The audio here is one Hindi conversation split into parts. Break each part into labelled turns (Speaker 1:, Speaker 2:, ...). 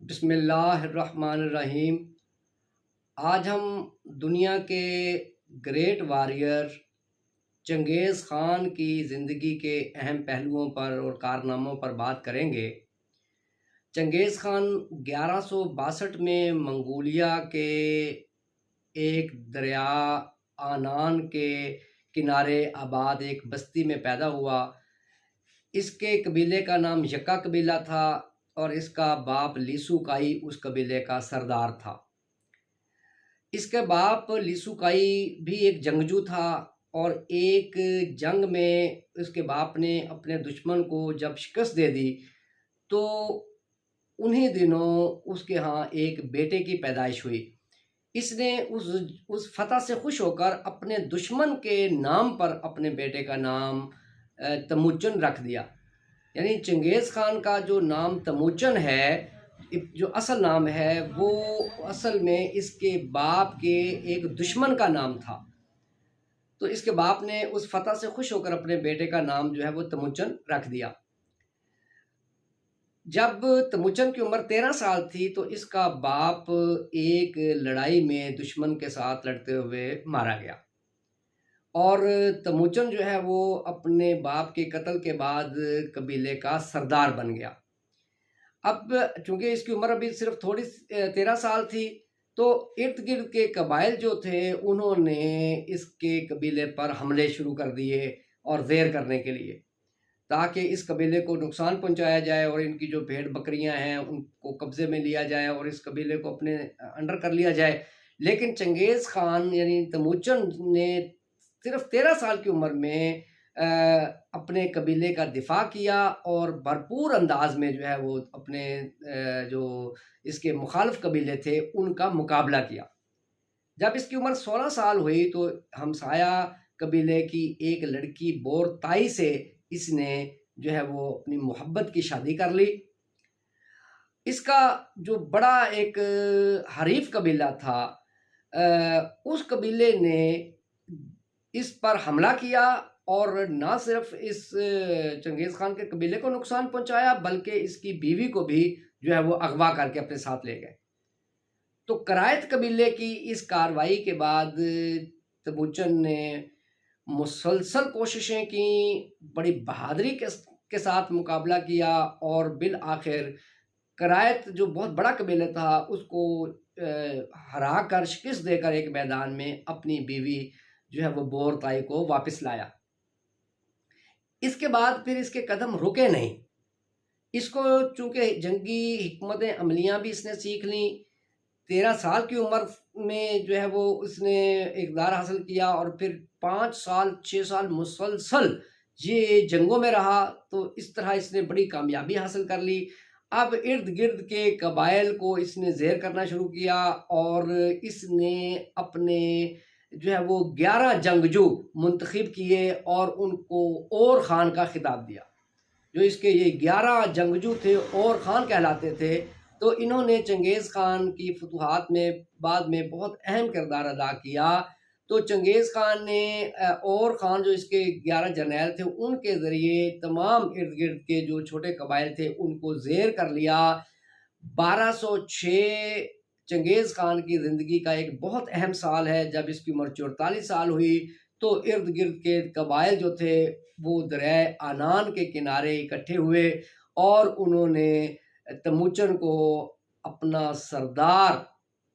Speaker 1: बिस्मिल्लाहिर्रहमानिर्रहीम। आज हम दुनिया के ग्रेट वॉरियर चंगेज़ ख़ान की ज़िंदगी के अहम पहलुओं पर और कारनामों पर बात करेंगे। चंगेज़ ख़ान 1162 में मंगोलिया के एक दरिया आनान के किनारे आबाद एक बस्ती में पैदा हुआ। इसके कबीले का नाम यक्का कबीला था और इसका बाप लीसुकाई उस कबीले का सरदार था। इसके बाप लीसुकाई भी एक जंगजू था और एक जंग में उसके बाप ने अपने दुश्मन को जब शिकस्त दे दी तो उन्हीं दिनों उसके यहाँ एक बेटे की पैदाइश हुई। इसने उस फतह से खुश होकर अपने दुश्मन के नाम पर अपने बेटे का नाम तमुचन रख दिया। यानी चंगेज़ ख़ान का जो नाम तमुचन है, जो असल नाम है, वो असल में इसके बाप के एक दुश्मन का नाम था। तो इसके बाप ने उस फतह से खुश होकर अपने बेटे का नाम जो है वो तमुचन रख दिया। जब तमुचन की उम्र 13 साल थी तो इसका बाप एक लड़ाई में दुश्मन के साथ लड़ते हुए मारा गया और तमुचन जो है वो अपने बाप के कत्ल के बाद कबीले का सरदार बन गया। अब चूंकि इसकी उम्र अभी सिर्फ थोड़ी 13 साल थी तो इर्द गिर्द के कबाइल जो थे उन्होंने इसके कबीले पर हमले शुरू कर दिए और ज़ेर करने के लिए, ताकि इस कबीले को नुकसान पहुंचाया जाए और इनकी जो भेड़ बकरियां हैं उनको कब्जे में लिया जाए और इस कबीले को अपने अंडर कर लिया जाए। लेकिन चंगेज़ ख़ान यानी तमुचन ने सिर्फ 13 साल की उम्र में अपने कबीले का दिफा किया और भरपूर अंदाज में जो है वो अपने जो इसके मुखालिफ कबीले थे उनका मुकाबला किया। जब इसकी उम्र 16 साल हुई तो हमसाया कबीले की एक लड़की बोरताई से इसने जो है वो अपनी मोहब्बत की शादी कर ली। इसका जो बड़ा एक हरीफ कबीला था उस कबीले ने इस पर हमला किया और ना सिर्फ इस चंगेज़ ख़ान के कबीले को नुकसान पहुंचाया बल्कि इसकी बीवी को भी जो है वो अगवा करके अपने साथ ले गए। तो करायत कबीले की इस कार्रवाई के बाद तमुचन ने मुसलसल कोशिशें की, बड़ी बहादुरी के साथ मुकाबला किया और बिल आखिर करायत जो बहुत बड़ा कबीला था उसको हरा कर शिकस्त देकर एक मैदान में अपनी बीवी जो है वो बोरताई को वापस लाया। इसके बाद फिर इसके कदम रुके नहीं। इसको चूंकि जंगी हिकमत अमलियाँ भी इसने सीख ली, 13 साल की उम्र में जो है वो उसने इक़्तिदार हासिल किया और फिर 5 साल 6 साल मुसलसल ये जंगों में रहा। तो इस तरह इसने बड़ी कामयाबी हासिल कर ली। अब इर्द गिर्द के कबाइल को इसने ज़ेर करना शुरू किया और इसने अपने जो है वो 11 जंगजू मुंतखब किए और उनको और ख़ान का खिताब दिया। जो इसके ये 11 जंगजू थे और ख़ान कहलाते थे। तो इन्होंने चंगेज़ ख़ान की फतूहात में बाद में बहुत अहम किरदार अदा किया। तो चंगेज़ ख़ान ने और ख़ान जो इसके 11 जर्नैल थे उनके ज़रिए तमाम इर्द गिर्द के जो छोटे कबाइल थे उनको ज़ेर कर लिया। 1206 चंगेज़ ख़ान की ज़िंदगी का एक बहुत अहम साल है। जब इसकी उम्र 44 साल हुई तो इर्द गिर्द के कबाइल जो थे वो दरिया आनान के किनारे इकट्ठे हुए और उन्होंने तमुचन को अपना सरदार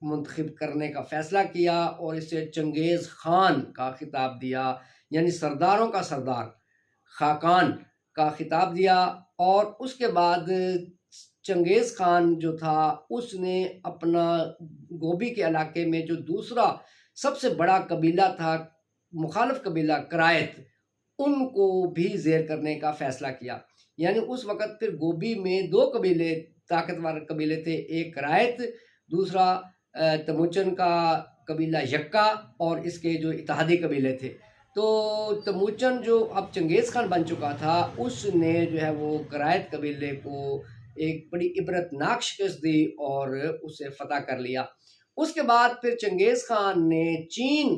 Speaker 1: मुंतखब करने का फ़ैसला किया और इसे चंगेज़ ख़ान का खिताब दिया, यानी सरदारों का सरदार, खाकान का खिताब दिया। और उसके बाद चंगेज़ ख़ान जो था उसने अपना गोबी के इलाके में जो दूसरा सबसे बड़ा कबीला था, मुखालिफ कबीला करायत, उनको भी ज़ेर करने का फ़ैसला किया। यानी उस वक़्त फिर गोबी में 2 कबीले ताकतवर कबीले थे, एक करायत, दूसरा तमुचन का कबीला यक्का और इसके जो इत्तेहादी कबीले थे। तो तमुचन जो अब चंगेज़ ख़ान बन चुका था उसने जो है वो करायत कबीले को एक बड़ी इबरतनाक शिकस्त दी और उसे फ़तह कर लिया। उसके बाद फिर चंगेज़ ख़ान ने चीन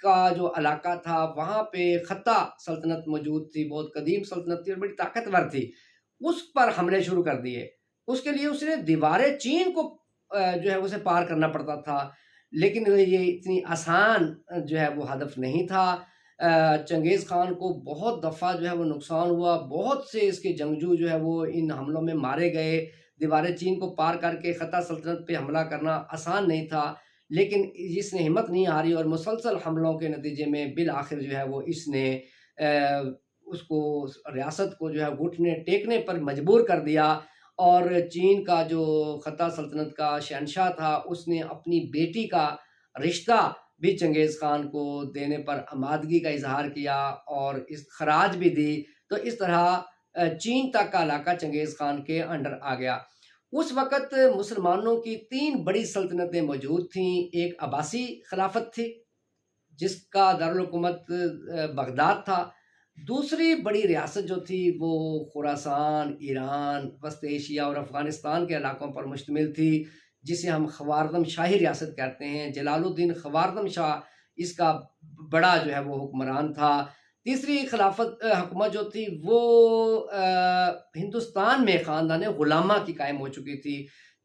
Speaker 1: का जो इलाका था वहाँ पे खत्ता सल्तनत मौजूद थी, बहुत कदीम सल्तनत थी और बड़ी ताकतवर थी, उस पर हमले शुरू कर दिए। उसके लिए उसने दीवारें चीन को जो है उसे पार करना पड़ता था, लेकिन ये इतनी आसान जो है वो हदफ नहीं था। चंगेज़ खान को बहुत दफ़ा जो है वो नुकसान हुआ, बहुत से इसके जंगजू जो है वो इन हमलों में मारे गए। दीवारें चीन को पार करके ख़ता सल्तनत पे हमला करना आसान नहीं था, लेकिन इसने हिम्मत नहीं हारी और मुसलसल हमलों के नतीजे में बिल आखिर जो है वो इसने उसको रियासत को जो है घुटने टेकने पर मजबूर कर दिया। और चीन का जो ख़ता सल्तनत का शहनशाह था, उसने अपनी बेटी का रिश्ता भी चंगेज़ खान को देने पर आमादगी का इज़हार किया और इस खराज भी दी। तो इस तरह चीन तक का इलाका चंगेज़ खान के अंडर आ गया। उस वक़्त मुसलमानों की 3 बड़ी सल्तनतें मौजूद थीं। एक अब्बासी खिलाफत थी, जिसका दारुल हुकूमत बगदाद था। दूसरी बड़ी रियासत जो थी वो खुरासान, ईरान, वस्त एशिया और अफ़गानिस्तान के इलाकों पर मुश्तमिल थी, जिसे हम ख़वारज़म शाही रियासत कहते हैं। जलालुद्दीन ख़वारज़म शाह इसका बड़ा जो है वो हुक्मरान था। तीसरी खिलाफत हुकूमत जो थी वो हिंदुस्तान में ख़ानदान ग़ुलामा की कायम हो चुकी थी।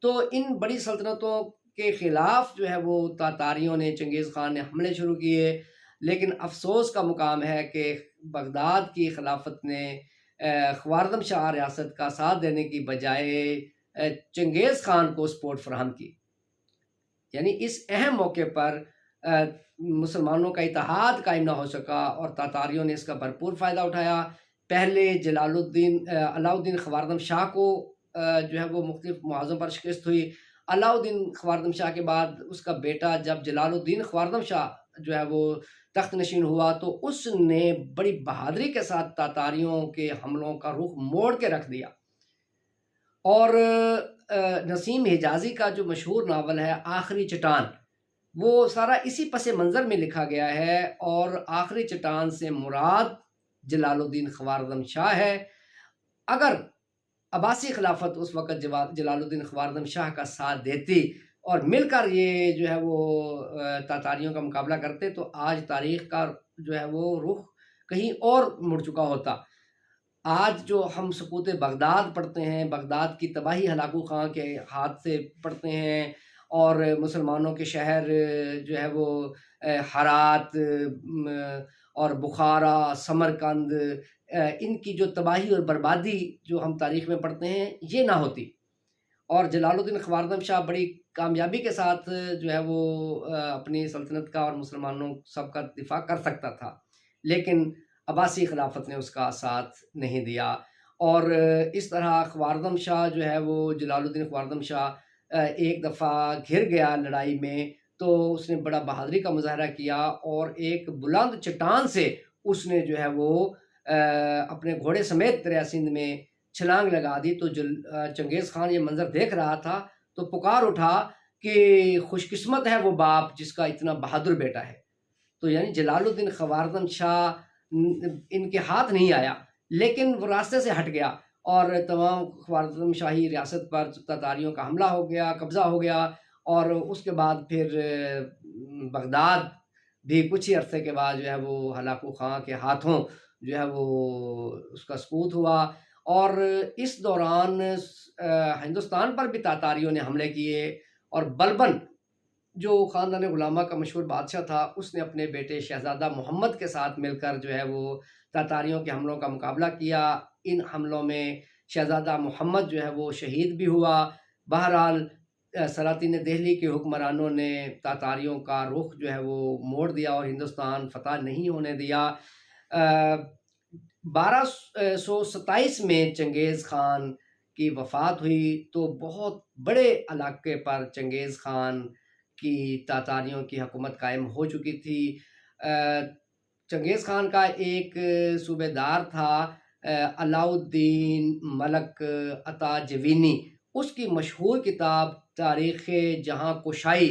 Speaker 1: तो इन बड़ी सल्तनतों के ख़िलाफ़ जो है वो तातारियों ने, चंगेज़ खान ने हमले शुरू किए। लेकिन अफ़सोस का मुकाम है कि बगदाद की खिलाफत ने ख़वारज़म शाह रियासत का साथ देने की बजाय चंगेज़ खान को सपोर्ट फ़राहम की। यानी इस अहम मौके पर मुसलमानों का इत्तेहाद कायम ना हो सका और तातारियों ने इसका भरपूर फ़ायदा उठाया। पहले अलाउद्दीन ख़वारज़म शाह को जो है वो मुख्तलिफ़ मुआज़ों पर शिकस्त हुई। अलाउद्दीन ख़वारज़म शाह के बाद उसका बेटा जब जलालुद्दीन ख़वारज़म शाह जो है वो तख्त नशीन हुआ, तो उसने बड़ी बहादुरी के साथ तातारियों के हमलों का रुख मोड़ के रख दिया। और नसीम हिजाज़ी का जो मशहूर नावल है आखिरी चट्टान, वो सारा इसी पस मंज़र में लिखा गया है। और आखिरी चट्टान से मुराद जलालुद्दीन ख़वारज़म शाह है। अगर अब्बासी खिलाफत उस वक़्त जलालुद्दीन ख़वारज़म शाह का साथ देती और मिलकर ये जो है वो तातारियों का मुकाबला करते, तो आज तारीख़ का जो है वो रुख कहीं और मुड़ चुका होता। आज जो हम सकूत बगदाद पढ़ते हैं, बगदाद की तबाही हलाकू खां के हाथ से पढ़ते हैं, और मुसलमानों के शहर जो है वो हरात और बुखारा, समरकंद, इनकी जो तबाही और बर्बादी जो हम तारीख़ में पढ़ते हैं, ये ना होती और जलालुद्दीन ख़वारज़म शाह बड़ी कामयाबी के साथ जो है वो अपनी सल्तनत का और मुसलमानों सब का दिफ़ा कर सकता था। लेकिन अब्बासी खिलाफत ने उसका साथ नहीं दिया और इस तरह ख़वारज़म शाह जो है वो जलालुद्दीन ख़वारज़म शाह एक दफ़ा घिर गया लड़ाई में, तो उसने बड़ा बहादुरी का मुज़ाहरा किया और एक बुलंद चट्टान से उसने जो है वो अपने घोड़े समेत दरिया सिंध में छलांग लगा दी। तो चंगेज़ खान ये मंज़र देख रहा था, तो पुकार उठा कि खुशकिस्मत है वो बाप जिसका इतना बहादुर बेटा है। तो यानी जलालुद्दीन ख़वारज़म शाह इनके हाथ नहीं आया, लेकिन वो रास्ते से हट गया और तमाम ख़वारज़म शाही रियासत पर तातारियों का हमला हो गया, कब्ज़ा हो गया। और उसके बाद फिर बगदाद भी कुछ ही अरसे के बाद जो है वो हलाकू खां के हाथों जो है वो उसका सुकूत हुआ। और इस दौरान हिंदुस्तान पर भी तातारियों ने हमले किए और बलबन जो ख़ानदान ग़ुलामा का मशहूर बादशाह था, उसने अपने बेटे शहज़ादा मोहम्मद के साथ मिलकर जो है वो तातारियों के हमलों का मुकाबला किया। इन हमलों में शहज़ादा मोहम्मद जो है वो शहीद भी हुआ। बहरहाल सलातीन दिल्ली के हुक्मरानों ने तातारियों का रुख जो है वो मोड़ दिया और हिंदुस्तान फ़तह नहीं होने दिया। 1227 में चंगेज़ खान की वफ़ात हुई, तो बहुत बड़े इलाके पर चंगेज़ खान की तातारियों की हुकूमत कायम हो चुकी थी। चंगेज़ खान का एक सूबेदार था अलाउद्दीन मलक अता जवीनी, उसकी मशहूर किताब तारीख़ जहाँ कुशाई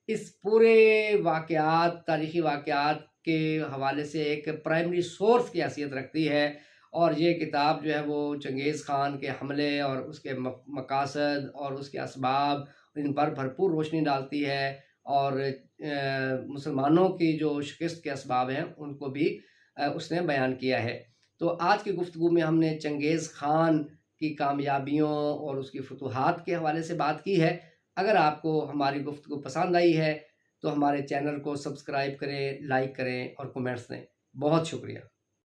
Speaker 1: इस पूरे वाक़यात, तारीख़ी वाक़यात के हवाले से एक प्राइमरी सोर्स की हैसियत रखती है। और ये किताब जो है वो चंगेज़ खान के हमले और उसके मकासद और उसके असबाब इन पर भरपूर रोशनी डालती है और मुसलमानों की जो शिकस्त के असबाब हैं उनको भी उसने बयान किया है। तो आज की गुफ्तगू में हमने चंगेज़ खान की कामयाबियों और उसकी फतूहात के हवाले से बात की है। अगर आपको हमारी गुफ्तगू पसंद आई है तो हमारे चैनल को सब्सक्राइब करें, लाइक करें और कमेंट्स दें। बहुत शुक्रिया।